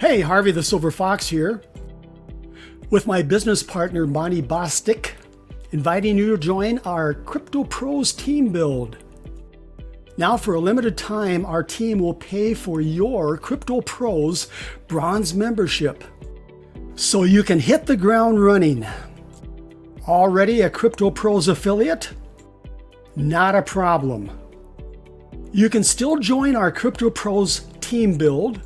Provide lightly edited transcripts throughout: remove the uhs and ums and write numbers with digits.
Hey, Harvey the Silver Fox here, with my business partner Monty Bostic, inviting you to join our Crypto Pros team build. Now, for a limited time, our team will pay for your Crypto Pros bronze membership, so you can hit the ground running. Already a Crypto Pros affiliate? Not a problem. You can still join our Crypto Pros team build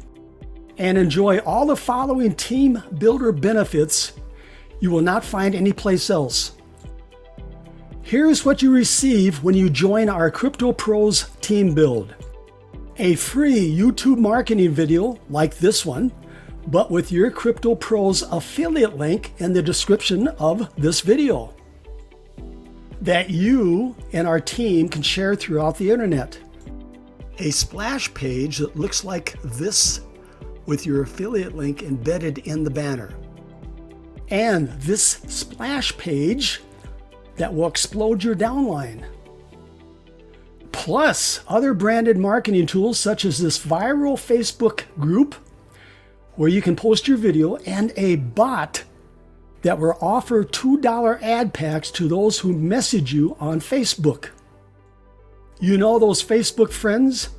and enjoy all the following team builder benefits you will not find anyplace else. Here's what you receive when you join our Crypto Pros team build. A free YouTube marketing video like this one, but with your Crypto Pros affiliate link in the description of this video that you and our team can share throughout the internet. A splash page that looks like this with your affiliate link embedded in the banner. And this splash page that will explode your downline. Plus other branded marketing tools such as this viral Facebook group where you can post your video, and a bot that will offer $2 ad packs to those who message you on Facebook. You know those Facebook friends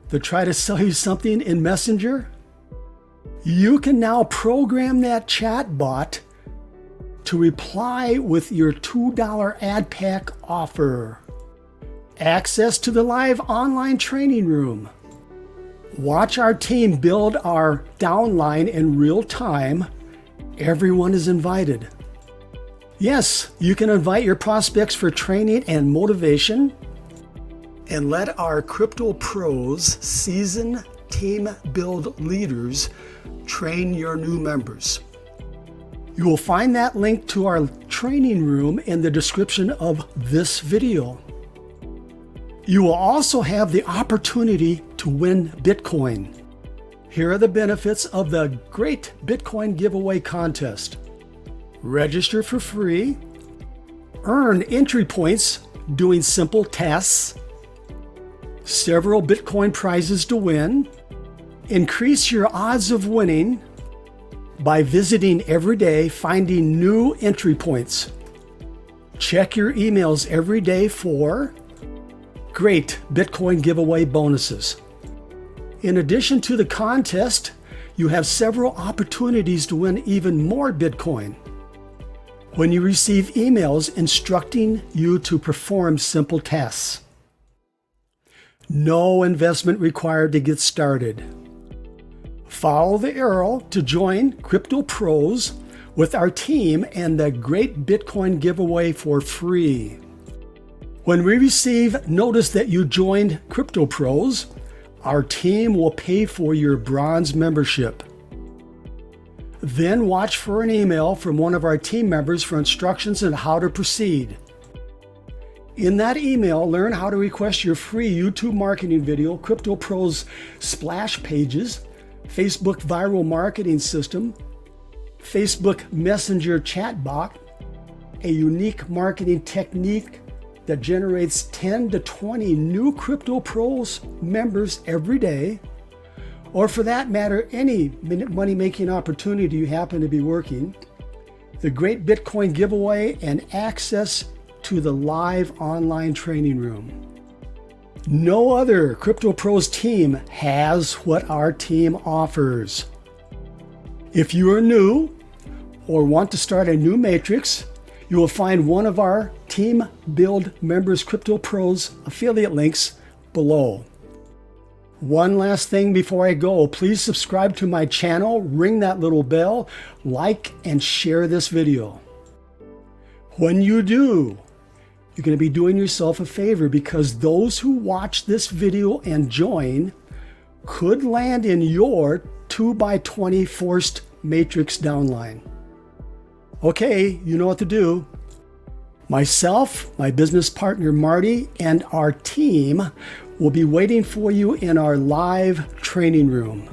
that try to sell you something in Messenger? You can now program that chat bot to reply with your $2 ad pack offer. Access to the live online training room. Watch our team build our downline in real time. Everyone is invited. Yes, you can invite your prospects for training and motivation, and let our Crypto Pros seasoned team build leaders train your new members. You will find that link to our training room in the description of this video. You will also have the opportunity to win Bitcoin. Here are the benefits of the Great Bitcoin Giveaway Contest. Register for free, earn entry points doing simple tasks, several Bitcoin prizes to win, increase your odds of winning by visiting every day, finding new entry points. Check your emails every day for great Bitcoin giveaway bonuses. In addition to the contest, you have several opportunities to win even more Bitcoin when you receive emails instructing you to perform simple tasks. No investment required to get started. Follow the arrow to join Crypto Pros with our team and the Great Bitcoin Giveaway for free. When we receive notice that you joined Crypto Pros, our team will pay for your bronze membership. Then watch for an email from one of our team members for instructions on how to proceed. In that email, learn how to request your free YouTube marketing video, Crypto Pros splash pages, Facebook viral marketing system, Facebook Messenger chatbot, a unique marketing technique that generates 10 to 20 new Crypto Pros members every day, or for that matter, any money-making opportunity you happen to be working, the Great Bitcoin Giveaway, and access to the live online training room. No other Crypto Pros team has what our team offers. If you are new or want to start a new matrix, you will find one of our Team Build Members Crypto Pros affiliate links below. One last thing before I go, please subscribe to my channel, ring that little bell, like and share this video. When you do, you're going to be doing yourself a favor, because those who watch this video and join could land in your 2x20 forced matrix downline. Okay, you know what to do. Myself, my business partner Marty, and our team will be waiting for you in our live training room.